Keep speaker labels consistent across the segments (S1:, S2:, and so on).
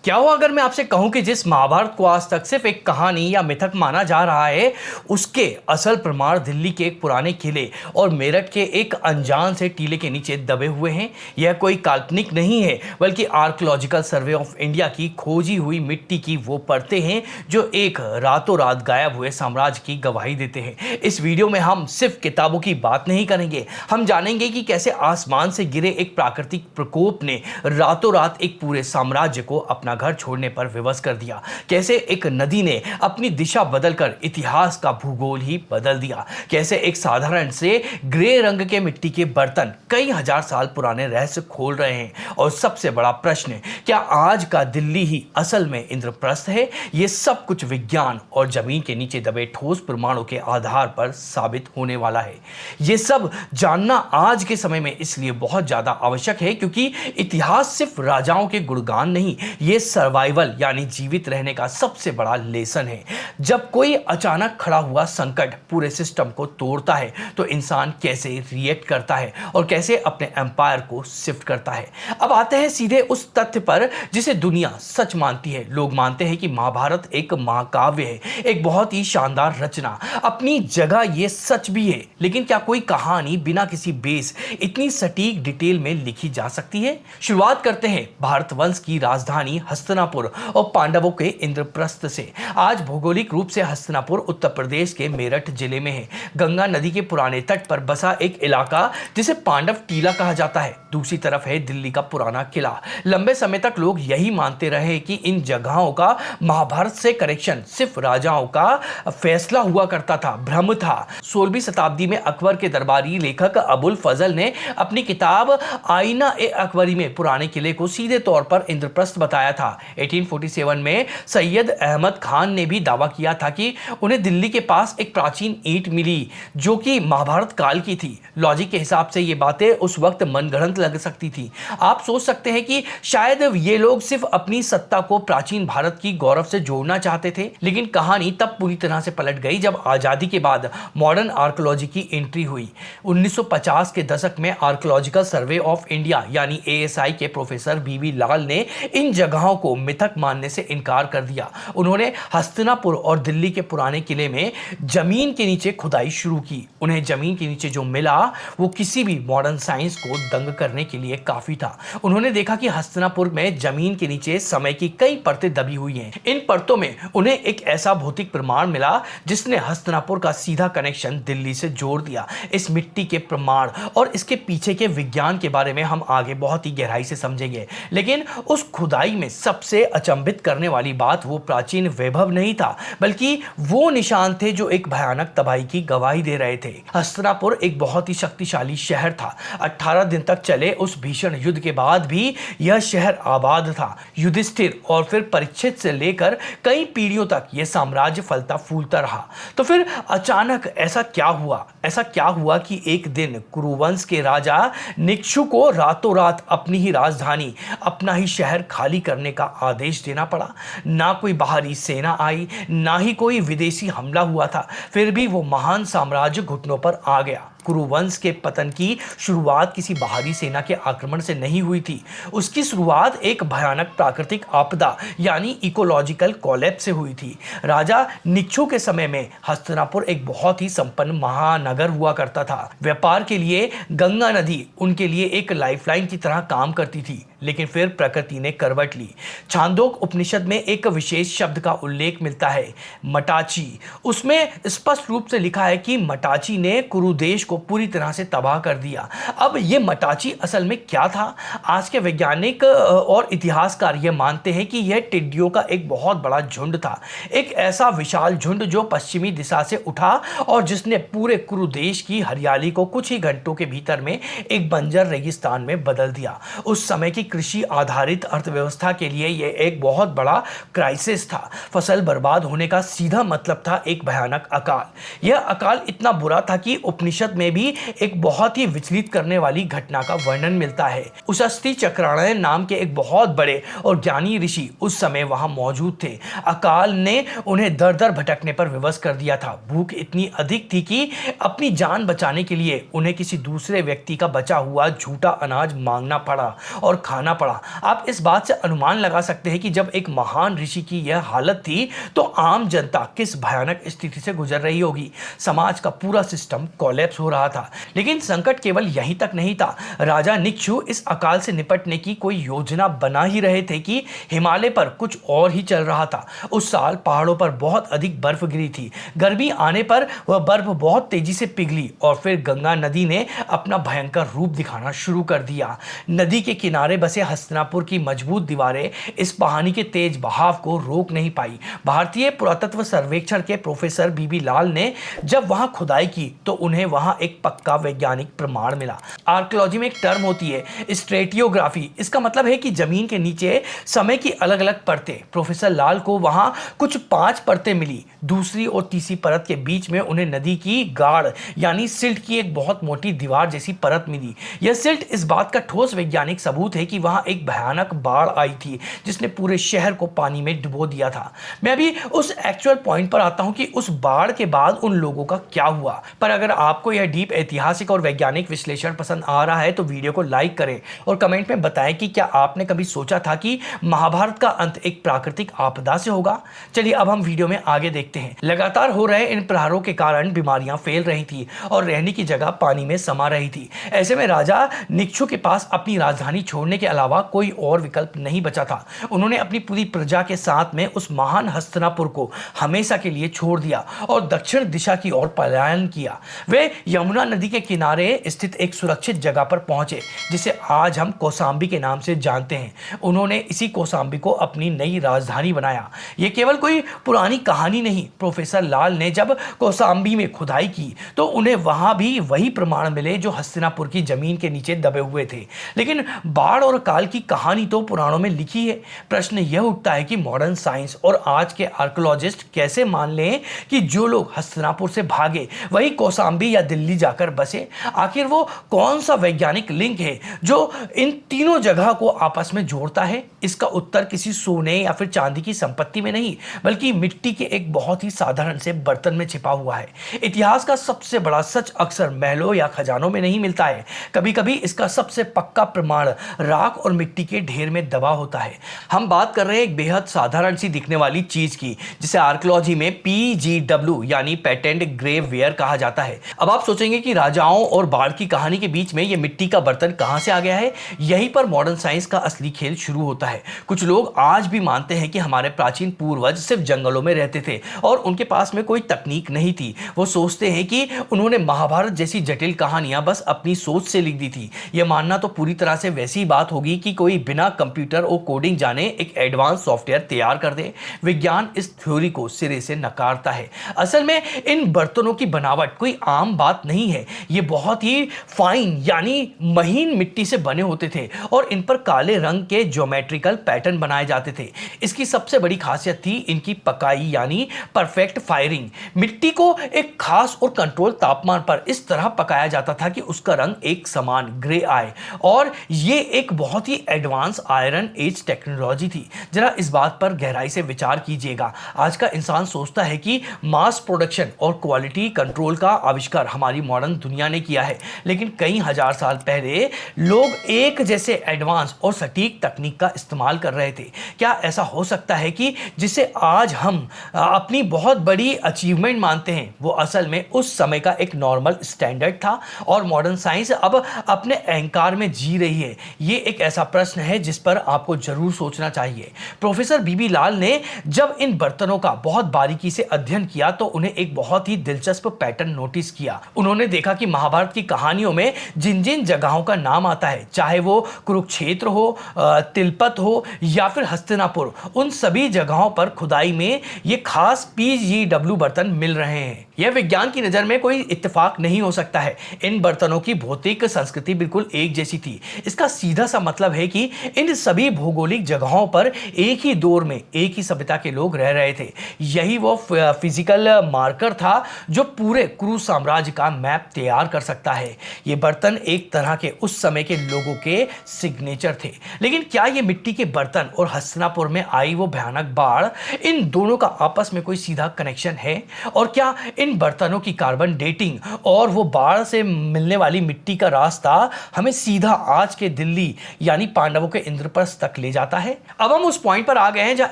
S1: क्या हुआ अगर मैं आपसे कहूं कि जिस महाभारत को आज तक सिर्फ एक कहानी या मिथक माना जा रहा है, उसके असल प्रमाण दिल्ली के एक पुराने किले और मेरठ के एक अनजान से टीले के नीचे दबे हुए हैं। यह कोई काल्पनिक नहीं है, बल्कि आर्कियोलॉजिकल सर्वे ऑफ इंडिया की खोजी हुई मिट्टी की वो परतें हैं जो एक रातों रात गायब हुए साम्राज्य की गवाही देते हैं। इस वीडियो में हम सिर्फ किताबों की बात नहीं करेंगे, हम जानेंगे कि कैसे आसमान से गिरे एक प्राकृतिक प्रकोप ने रातों रात एक पूरे साम्राज्य को अपना घर छोड़ने पर विवश कर दिया, कैसे एक नदी ने अपनी दिशा बदलकर इतिहास का भूगोल ही बदल दिया, कैसे एक साधारण से ग्रे रंग के मिट्टी के बर्तन कई हजार साल पुराने रहस्य खोल रहे हैं। और सबसे बड़ा प्रश्न, क्या आज का दिल्ली ही असल में इंद्रप्रस्थ है? यह सब कुछ विज्ञान और जमीन के नीचे दबे ठोस प्रमाणों के आधार पर साबित होने वाला है। यह सब जानना आज के समय में इसलिए बहुत ज्यादा आवश्यक है क्योंकि इतिहास सिर्फ राजाओं के गुणगान नहीं, यह सर्वाइवल यानी जीवित रहने का सबसे बड़ा लेसन है। जब कोई अचानक खड़ा हुआ संकट पूरे सिस्टम को तोड़ता है तो इंसान कैसे रिएक्ट करता है और कैसे अपने एम्पायर को शिफ्ट करता है। अब आते हैं सीधे उस तथ्य पर जिसे दुनिया सच मानती है। लोग मानते हैं कि महाभारत एक महाकाव्य है, एक बहुत ही शानदार रचना। अपनी जगह यह सच भी है, लेकिन क्या कोई कहानी बिना किसी बेस इतनी सटीक डिटेल में लिखी जा सकती है? शुरुआत करते हैं भारतवंश की राजधानी हस्तिनापुर और पांडवों के इंद्रप्रस्थ से। आज भौगोलिक रूप से हस्तिनापुर उत्तर प्रदेश के मेरठ जिले में है। गंगा नदी के पुराने तट पर बसा एक इलाका जिसे पांडव टीला कहा जाता है। दूसरी तरफ है दिल्ली का पुराना किला। लंबे समय तक लोग यही मानते रहे कि इन जगहों का महाभारत से कनेक्शन सिर्फ राजाओं का फैसला हुआ करता था, भ्रम था। 16वीं शताब्दी में अकबर के दरबारी लेखक अबुल फजल ने अपनी किताब आईना ए अकबरी में पुराने किले को सीधे तौर पर इंद्रप्रस्थ बताया था। 1847 में सैयद अहमद खान ने भी दावा किया था कि उन्हें दिल्ली के पास एक प्राचीन ईंट मिली जो कि महाभारत काल की थी। लॉजिक के हिसाब से ये बातें उस वक्त मनगढ़ंत लग सकती थी। आप सोच सकते हैं कि शायद ये लोग सिर्फ अपनी सत्ता को प्राचीन भारत की गौरव से जोड़ना चाहते थे, लेकिन कहानी तब पूरी तरह से पलट गई जब आजादी के बाद मॉडर्न आर्कियोलॉजी की एंट्री हुई। 1950 के दशक में आर्कियोलॉजिकल सर्वे ऑफ इंडिया यानी ASI के प्रोफेसर BB लाल ने इन जगहों को मिथक मानने से इनकार कर दिया। उन्होंने हस्तिनापुर और दिल्ली के पुराने किले में जमीन के नीचे खुदाई शुरू की। उन्हें जमीन के नीचे जो मिला वो किसी भी मॉडर्न साइंस को दंग करने के लिए काफी था। उन्होंने देखा कि हस्तिनापुर में जमीन के नीचे समय की कई परतें दबी हुई हैं। इन परतों में उन्हें एक ऐसा भौतिक प्रमाण मिला जिसने हस्तिनापुर का सीधा कनेक्शन दिल्ली से जोड़ दिया। इस मिट्टी के प्रमाण और इसके पीछे के विज्ञान के बारे में हम आगे बहुत ही गहराई से समझेंगे, लेकिन उस खुदाई में सबसे अचंभित करने वाली बात वो प्राचीन वैभव नहीं था, बल्कि वो निशान थे जो एक भयानक तबाही की गवाही दे रहे थे। हस्तिनापुर एक बहुत ही शक्तिशाली शहर था। 18 दिन तक चले उस भीषण युद्ध के बाद भी यह शहर आबाद था। युधिष्ठिर और फिर परीक्षित से लेकर कई पीढ़ियों तक यह साम्राज्य फलता फूलता रहा। तो फिर अचानक ऐसा क्या हुआ कि एक दिन कुरुवंश के राजा निक्षु को रातों रात अपनी ही राजधानी, अपना ही शहर खाली करने का आदेश देना पड़ा। ना कोई बाहरी सेना आई, ना ही कोई विदेशी हमला हुआ था, फिर भी वो महान साम्राज्य घुटनों पर आ गया। कुरुवंश के पतन की शुरुआत किसी बाहरी सेना के आक्रमण से नहीं हुई थी। उसकी शुरुआत एक भयानक प्राकृतिक आपदा यानी इकोलॉजिकल कोलैप्स से हुई थी। राजा निक्षु के समय में हस्तिनापुर एक बहुत ही संपन्न महानगर हुआ करता था। व्यापार के लिए गंगा नदी उनके लिए एक लाइफलाइन की तरह काम करती थी, लेकिन फिर प्रकृति ने करवट ली। छांदोक उपनिषद में एक विशेष शब्द का उल्लेख मिलता है, मटाची। उसमें स्पष्ट रूप से लिखा है कि मटाची ने कुरुदेश को पूरी तरह से तबाह कर दिया। अब ये मटाची असल में क्या था? आज के वैज्ञानिक और इतिहासकार ये मानते हैं कि यह टिड्डियों का एक बहुत बड़ा झुंड था। एक ऐसा विशाल झुंड जो पश्चिमी दिशा से उठा और जिसने पूरे कुरुदेश की हरियाली को कुछ ही घंटों के भीतर में एक बंजर रेगिस्तान में बदल दिया। उस समय की कृषि आधारित अर्थव्यवस्था के लिए यह एक बहुत बड़ा क्राइसिस था। फसल बर्बाद होने का सीधा मतलब था एक भयानक अकाल। यह अकाल इतना बुरा था कि उपनिषद में भी एक बहुत ही विचलित करने वाली घटना का वर्णन मिलता है। उशस्ती चक्रायण नाम के एक बहुत बड़े और ज्ञानी ऋषि उस समय वहां मौजूद थे। अकाल ने उन्हें दर दर भटकने पर विवश कर दिया था। भूख इतनी अधिक थी कि अपनी जान बचाने के लिए उन्हें किसी दूसरे व्यक्ति का बचा हुआ झूठा अनाज मांगना पड़ा और खाना पड़ा। आप इस बात से अनुमान लगा सकते हैं कि जब एक महान ऋषि की यह हालत थी तो आम जनता किस भयानक स्थिति से गुजर रही होगी। समाज का पूरा सिस्टम कोलैप्स हो रहा था। लेकिन संकट केवल यहीं तक नहीं था। राजा निक्षु इस अकाल से निपटने की कोई योजना बना ही रहे थे कि हिमालय पर कुछ और ही चल रहा था। उस साल पहाड़ों पर बहुत अधिक बर्फ गिरी थी। गर्मी आने पर वह बर्फ बहुत तेजी से पिघली और फिर गंगा नदी ने अपना भयंकर रूप दिखाना शुरू कर दिया। नदी के किनारे बसे हस्तिनापुर की मजबूत दीवारें इस पानी के तेज बहाव को रोक नहीं पाई। भारतीय पुरातत्व सर्वेक्षण के प्रोफेसर बीबी लाल ने जब वहां खुदाई की तो उन्हें वहां एक पक्का वैज्ञानिक प्रमाण मिला। आर्कियोलॉजी में एक टर्म होती है स्ट्रेटियोग्राफी। इसका मतलब है कि जमीन के नीचे समय की अलग अलग परतें। प्रोफेसर लाल को वहां कुछ 5 परतें मिली। दूसरी और तीसरी परत के बीच में उन्हें नदी की गाढ़ यानी सिल्ट की एक बहुत मोटी दीवार जैसी परत मिली। यह सिल्ट इस बात का ठोस वैज्ञानिक सबूत है कि वहां एक भयानक बाढ़ आई थी जिसने पूरे शहर को पानी में डुबो दिया था। मैं अभी उस एक्चुअल पॉइंट पर आता हूं कि उस बाढ़ के बाद उन लोगों का क्या हुआ। पर अगर आपको यह डीप ऐतिहासिक और वैज्ञानिक विश्लेषण पसंद आ रहा है तो वीडियो को लाइक करें और कमेंट में बताएं कि क्या आपने कभी सोचा था कि महाभारत का अंत एक प्राकृतिक आपदा से होगा। चलिए अब हम वीडियो में आगे देखते हैं। लगातार हो रहे इन प्रहारों के कारण बीमारियां फैल रही थी और रहने की जगह पानी में समा रही थी। ऐसे में राजा निक्षु के पास अपनी राजधानी छोड़ने के अलावा कोई और विकल्प नहीं बचा था। उन्होंने अपनी पूरी प्रजा के साथ में उस महान हस्तिनापुर को हमेशा के लिए छोड़ दिया और दक्षिण दिशा की ओर पलायन किया। वे यमुना नदी के किनारे स्थित एक सुरक्षित जगह पर पहुंचे जिसे आज हम कौसाम्बी के नाम से जानते हैं। उन्होंने इसी कौसाम्बी को अपनी नई राजधानी बनाया। यह केवल कोई पुरानी कहानी नहीं। प्रोफेसर लाल ने जब कौसाम्बी में खुदाई की तो उन्हें वहां भी वही प्रमाण मिले जो हस्तिनापुर की जमीन के नीचे दबे हुए थे। लेकिन बाढ़ और काल की कहानी तो पुराणों में लिखी है। प्रश्न यह उठता है कि मॉडर्न साइंस और आज के आर्कियोलॉजिस्ट कैसे मान लें कि जो लोग हस्तिनापुर से भागे वही कौसाम्बी या दिल्ली जाकर बसे। आखिर वो कौन सा वैज्ञानिक लिंक है जो इन तीनों जगह को आपस में जोड़ता है। इसका उत्तर किसी सोने या फिर चांदी की संपत्ति में नहीं बल्कि मिट्टी के एक बहुत ही साधारण से बर्तन में छिपा हुआ है। इतिहास का सबसे बड़ा सच अक्सर महलों या खजानों में नहीं मिलता है। कभी कभी इसका सबसे पक्का प्रमाण राख और मिट्टी के ढेर में दबा होता है। हम बात कर रहे हैं एक बेहद साधारण सी दिखने वाली चीज की जिसे आर्कियोलॉजी में PGW यानी पेटेंट ग्रेव वेयर कहा जाता है। अब आप सोचेंगे कि राजाओं और बाढ़ की कहानी के बीच में यह मिट्टी का बर्तन कहां से आ गया है। यहीं पर मॉडर्न साइंस का असली खेल शुरू होता है। कुछ लोग आज भी मानते हैं कि हमारे प्राचीन पूर्वज सिर्फ जंगलों में रहते थे और उनके पास में कोई तकनीक नहीं थी। वो सोचते हैं कि उन्होंने महाभारत जैसी जटिल कहानियां बस अपनी सोच से लिख दी थी। यह मानना तो पूरी तरह से वैसी बात होगी कि कोई बिना कंप्यूटर और कोडिंग जाने एक एडवांस सॉफ्टवेयर तैयार कर दे। विज्ञान इस थ्योरी को सिरे से नकारता है। असल में इन बर्तनों की बनावट कोई आम बात नहीं है। ये बहुत ही फाइन यानी महीन मिट्टी से बने होते थे और इन पर काले रंग के ज्योमेट्रिकल पैटर्न बनाए जाते थे। इसकी सबसे बड़ी खासियत थी इनकी पकाई यानी परफेक्ट फायरिंग। मिट्टी को एक खास और कंट्रोल तापमान पर इस तरह पकाया जाता था कि उसका रंग एक समान ग्रे आए और ये एक बहुत ही एडवांस आयरन एज टेक्नोलॉजी थी। जरा इस बात पर गहराई से विचार कीजिएगा। आज का इंसान सोचता है कि मास प्रोडक्शन और क्वालिटी कंट्रोल का आविष्कार हमारी मॉडर्न दुनिया ने किया है, लेकिन कई हजार साल पहले लोग एक जैसे एडवांस और सटीक तकनीक का इस्तेमाल कर रहे थे। क्या ऐसा हो सकता है कि जिसे आज हम अपनी बहुत बड़ी अचीवमेंट मानते हैं वो असल में उस समय का एक नॉर्मल स्टैंडर्ड था और मॉडर्न साइंस अब अपने अहंकार में जी रही है? ये एक ऐसा प्रश्न है जिस पर आपको जरूर सोचना चाहिए। प्रोफेसर बीबी लाल ने जब इन बर्तनों का बहुत बारीकी से अध्ययन किया तो उन्हें एक बहुत ही दिलचस्प पैटर्न नोटिस किया। उन्होंने देखा कि महाभारत की कहानियों में जिन जिन जगहों का नाम आता है, चाहे वो कुरुक्षेत्र हो, तिलपत हो या फिर हस्तिनापुर, उन सभी जगहों पर खुदाई में ये खास PGW बर्तन मिल रहे हैं। यह विज्ञान की नजर में कोई इत्तेफाक नहीं हो सकता है। इन बर्तनों की भौतिक संस्कृति बिल्कुल एक जैसी थी। इसका सीधा सा मतलब है कि इन सभी भौगोलिक जगहों पर एक ही दौर में एक ही सभ्यता के लोग रह रहे थे। यही वो फिजिकल मार्कर था जो पूरे कुरु साम्राज्य का मैप तैयार कर सकता है। ये बर्तन एक तरह के उस समय के लोगों के सिग्नेचर थे। लेकिन क्या ये मिट्टी के बर्तन और हस्तिनापुर में आई वो भयानक बाढ़, इन दोनों का आपस में कोई सीधा कनेक्शन है? और क्या इन बर्तनों की कार्बन डेटिंग और वो बाढ़ से मिलने वाली मिट्टी का रास्ता हमें सीधा आज के दिल्ली यानी पांडवों के इंद्रप्रस्थ तक ले जाता है? अब हम उस पॉइंट पर आ गए हैं जहां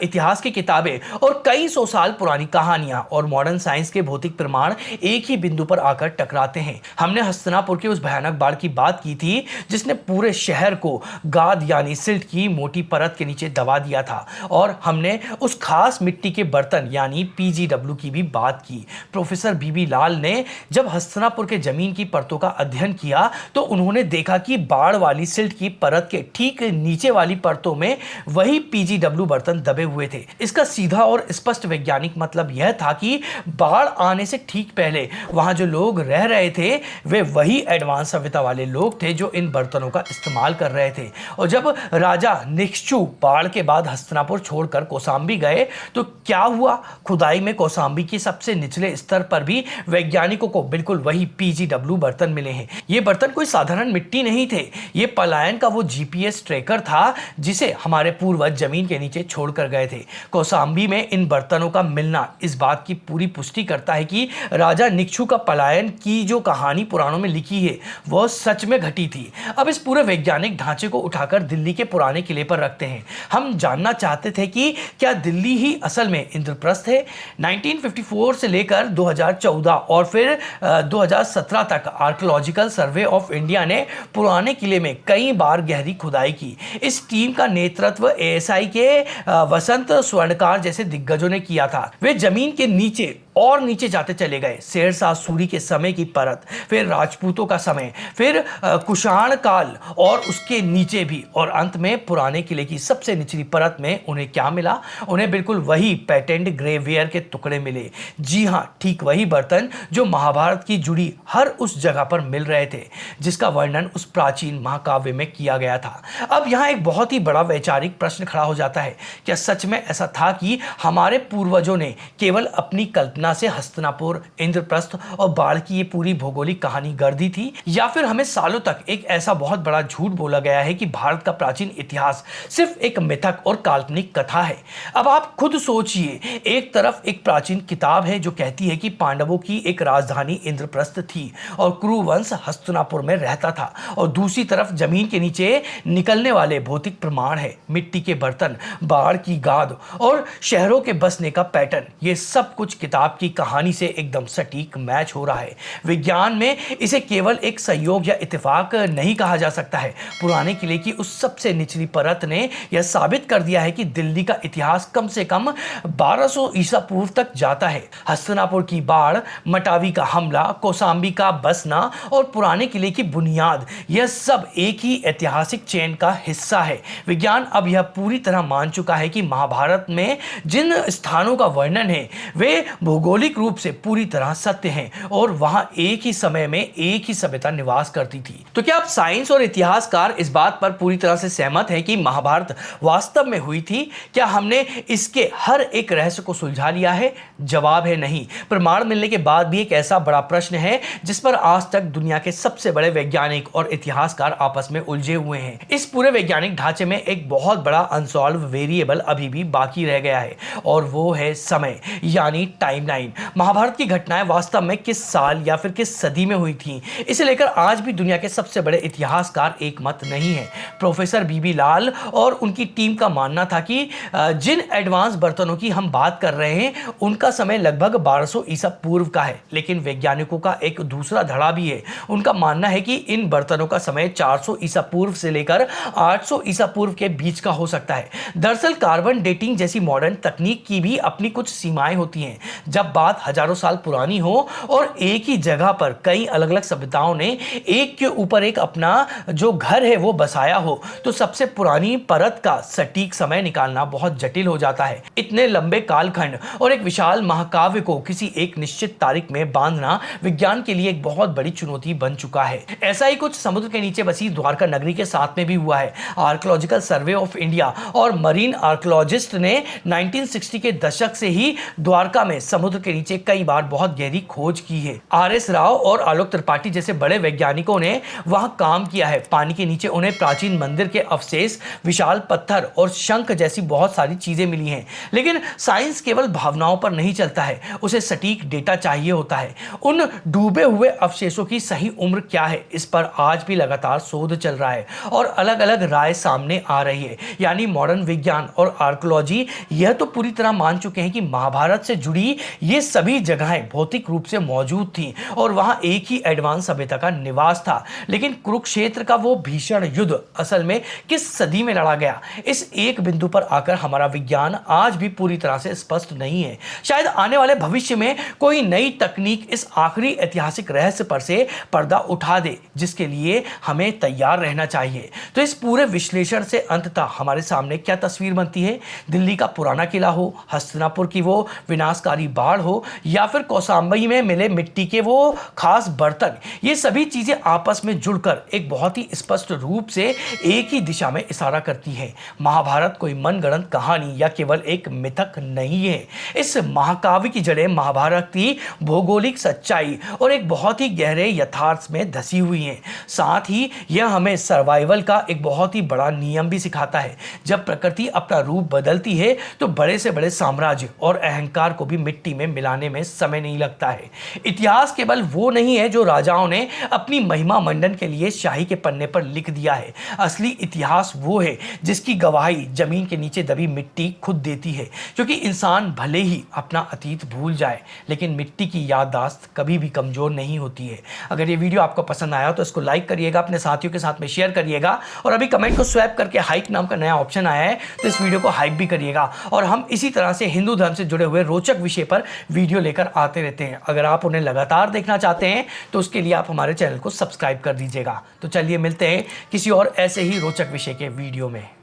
S1: इतिहास की किताबें और कई सौ साल पुरानी कहानियां और मॉडर्न साइंस के भौतिक प्रमाण एक ही बिंदु पर आकर टकराते हैं। हमने हस्तिनापुर की उस भयानक बाढ़ की बात की थी जिसने पूरे शहर को गाद यानी सिल्ट की मोटी परत के नीचे दबा दिया था, और हमने उस खास मिट्टी के बर्तन यानी पीजीडब्ल्यू की भी बात की। प्रोफेसर बीबी लाल ने जब हस्तिनापुर के जमीन की परतों का अध्ययन किया तो उन्होंने देखा कि बाढ़ वाली सिल्ट की परत के ठीक नीचे वाली परतों में वही पीजीडब्ल्यू बर्तन दबे हुए थे। इसका सीधा और स्पष्ट वैज्ञानिक मतलब यह था कि बाढ़ आने से ठीक पहले वहां जो लोग रह रहे थे वे वही एडवांस सभ्यता वाले लोग थे जो इन बर्तनों का इस्तेमाल कर रहे थे। और जब राजा निक्षु बाढ़ के बाद हस्तिनापुर छोड़कर कौसाम्बी गए तो क्या हुआ? खुदाई में कौसाम्बी के सबसे निचले स्तर पर भी वैज्ञानिकों को बिल्कुल वही पीजीडब्ल्यू बर्तन मिले हैं। ये बर्तन कोई साधारण मिट्टी नहीं थे, ये पलायन का वो जीपीएस ट्रैकर था जिसे हमारे पूर्वज जमीन के नीचे छोड़कर गए थे। कौसाम्बी में इन बर्तनों का मिलना इस बात की पूरी पुष्टि करता है कि राजा निक्षु का पलायन की जो कहानी पुराणों में लिखी है वह सच में घटी थी। अब इस पूरे वैज्ञानिक ढांचे को उठाकर दिल्ली के पुराने किले पर रखते हैं। हम जानना चाहते थे कि क्या दिल्ली ही असल में इंद्रप्रस्थ है? 1954 से लेकर 2014 और फिर 2017 तक आर्कियोलॉजिकल सर्वे ऑफ इंडिया ने पुराने किले में कई बार गहरी खुदाई की। इस टीम का नेतृत्व एएसआई के वसंत स्वर्णकार जैसे दिग्गजों ने किया था। वे जमीन के नीचे और नीचे जाते चले गए। शेरशाह सूरी के समय की परत, फिर राजपूतों का समय, फिर कुषाण काल और उसके नीचे भी, और अंत में पुराने किले की सबसे निचली परत में उन्हें क्या मिला? उन्हें बिल्कुल वही पैटेंट ग्रेवेयर के टुकड़े मिले। जी हाँ, ठीक वही बर्तन जो महाभारत की जुड़ी हर उस जगह पर मिल रहे थे जिसका वर्णन उस प्राचीन महाकाव्य में किया गया था। अब यहाँ एक बहुत ही बड़ा वैचारिक प्रश्न खड़ा हो जाता है। क्या सच में ऐसा था कि हमारे पूर्वजों ने केवल अपनी कल्पना से हस्तिनापुर, इंद्रप्रस्थ और बाढ़ की ये पूरी भौगोलिक कहानी गढ़ दी थी, या फिर हमें सालों तक एक ऐसा बहुत बड़ा झूठ बोला गया है कि भारत का प्राचीन इतिहास सिर्फ एक मिथक और काल्पनिक कथा है? अब आप खुद सोचिए, एक तरफ एक प्राचीन किताब है जो कहती है कि पांडवों की एक राजधानी इंद्रप्रस्थ थी और कुरुवंश हस्तिनापुर में रहता था, और दूसरी तरफ जमीन के नीचे निकलने वाले भौतिक प्रमाण है, मिट्टी के बर्तन, बाढ़ की गाद और शहरों के बसने का पैटर्न। ये सब कुछ किताब की कहानी से एकदम सटीक मैच हो रहा है। विज्ञान में इसे केवल एक संयोग या इत्तेफाक नहीं कहा जा सकता है। पुराने किले की उस सबसे निचली परत ने यह साबित कर दिया है कि दिल्ली का इतिहास कम से कम 1200 ईसा पूर्व तक जाता है। हस्तिनापुर की बाढ़, मटावी का हमला, कौसाम्बी का बसना और पुराने किले की बुनियाद, यह सब एक ही ऐतिहासिक चेन का हिस्सा है। विज्ञान अब यह पूरी तरह मान चुका है कि महाभारत में जिन स्थानों का वर्णन है वे भौगोलिक रूप से पूरी तरह सत्य हैं और वहां एक ही समय में एक ही सभ्यता निवास करती थी। तो क्या आप साइंस और इतिहासकार इस बात पर पूरी तरह से सहमत हैं कि महाभारत वास्तव में हुई थी? क्या हमने इसके हर एक रहस्य को सुलझा लिया है? जवाब है नहीं। प्रमाण मिलने के बाद भी एक ऐसा बड़ा प्रश्न है जिस पर आज तक दुनिया के सबसे बड़े वैज्ञानिक और इतिहासकार आपस में उलझे हुए हैं। इस पूरे वैज्ञानिक ढांचे में एक बहुत बड़ा अनसॉल्व वेरिएबल अभी भी बाकी रह गया है, और वो है समय यानी टाइमलाइन। महाभारत की घटनाएं वास्तव में किस साल या फिर किस सदी में हुई थी, इसे लेकर आज भी दुनिया के सबसे बड़े इतिहासकार एक मत नहीं है। प्रोफेसर बीबी लाल और उनकी टीम का मानना था कि जिन एडवांस बर्तनों की हम बात कर रहे हैं उनका समय लगभग 1200 ईसा पूर्व का है, लेकिन वैज्ञानिकों का एक दूसरा धड़ा भी है। उनका मानना है कि इन बर्तनों का समय 400 ईसा पूर्व से लेकर 800 ईसा पूर्व के बीच का हो सकता है। दरअसल कार्बन डेटिंग जैसी मॉडर्न तकनीक की भी अपनी कुछ सीमाएं होती हैं। जब बात हजारों साल पुरानी हो और एक ही जगह पर कई अलग अलग सभ्यताओं ने एक के ऊपर एक अपना जो घर है वो बसाया हो, तो सबसे पुरानी परत का सटीक समय निकालना बहुत जटिल हो जाता है। इतने लंबे कालखंड और एक विशाल महाकाव्य को किसी एक निश्चित तारीख में बांधना विज्ञान के लिए एक बहुत बड़ी चुनौती बन चुका है। ऐसा ही कुछ समुद्र के नीचे बसी द्वारका नगरी के साथ में भी हुआ है। आर्कियोलॉजिकल सर्वे ऑफ इंडिया और मरीन आर्कियोलॉजिस्ट ने 1960 के दशक से ही द्वारका में समुद्र समुद्र के नीचे कई बार बहुत गहरी खोज की है। RS राव और आलोक त्रिपाठी जैसे बड़े वैज्ञानिकों ने वहां काम किया है। पानी के नीचे उन्हें प्राचीन मंदिर के अवशेष, विशाल पत्थर और शंख जैसी बहुत सारी चीजें मिली हैं। लेकिन साइंस केवल भावनाओं पर नहीं चलता है, उसे सटीक डेटा चाहिए होता है। उन डूबे हुए अवशेषों की सही उम्र क्या है, इस पर आज भी लगातार शोध चल रहा है और अलग अलग राय सामने आ रही है। यानी मॉडर्न विज्ञान और आर्कियोलॉजी यह तो पूरी तरह मान चुके हैं कि महाभारत से जुड़ी ये सभी जगहें भौतिक रूप से मौजूद थीं और वहां एक ही एडवांस सभ्यता का निवास था। लेकिन कुरुक्षेत्र का वो भीषण युद्ध असल में किस सदी में लड़ा गया, इस एक बिंदु पर आकर हमारा विज्ञान आज भी पूरी तरह से स्पष्ट नहीं है। शायद आने वाले भविष्य में कोई नई तकनीक इस आखिरी ऐतिहासिक रहस्य पर से पर्दा उठा दे, जिसके लिए हमें तैयार रहना चाहिए। तो इस पूरे विश्लेषण से अंततः हमारे सामने क्या तस्वीर बनती है? दिल्ली का पुराना किला हो, हस्तिनापुर की वो विनाशकारी बाढ़ हो, या फिर कौसाम्बी में मिले मिट्टी के वो खास बर्तन, ये सभी चीजें आपस में जुड़कर एक बहुत ही स्पष्ट रूप से एक ही दिशा में इशारा करती है। महाभारत कोई मनगढ़ंत कहानी या केवल एक मिथक नहीं है। इस महाकाव्य की जड़ें महाभारत की भौगोलिक सच्चाई और एक बहुत ही गहरे यथार्थ में धसी हुई हैं। साथ ही यह हमें सर्वाइवल का एक बहुत ही बड़ा नियम भी सिखाता है। जब प्रकृति अपना रूप बदलती है तो बड़े से बड़े साम्राज्य और अहंकार को भी मिट्टी में मिलाने में समय नहीं लगता है। इतिहास केवल वो नहीं है जो राजाओं ने अपनी महिमा मंडन के लिए शाही के पन्ने पर लिख दिया है। असली इतिहास वो है जिसकी गवाही जमीन के नीचे दबी मिट्टी खुद देती है। क्योंकि इंसान भले ही अपना अतीत भूल जाए, लेकिन मिट्टी की याददाश्त कभी भी कमजोर नहीं होती है। अगर ये वीडियो आपको पसंद आया तो इसको लाइक करिएगा, अपने साथियों के साथ में शेयर करिएगा, और अभी कमेंट को स्वैप करके हाइप नाम का नया ऑप्शन आया है तो इस वीडियो को हाइप भी करिएगा। और हम इसी तरह से हिंदू धर्म से जुड़े हुए रोचक विषय पर वीडियो लेकर आते रहते हैं। अगर आप उन्हें लगातार देखना चाहते हैं तो उसके लिए आप हमारे चैनल को सब्सक्राइब कर दीजिएगा। तो चलिए मिलते हैं किसी और ऐसे ही रोचक विषय के वीडियो में।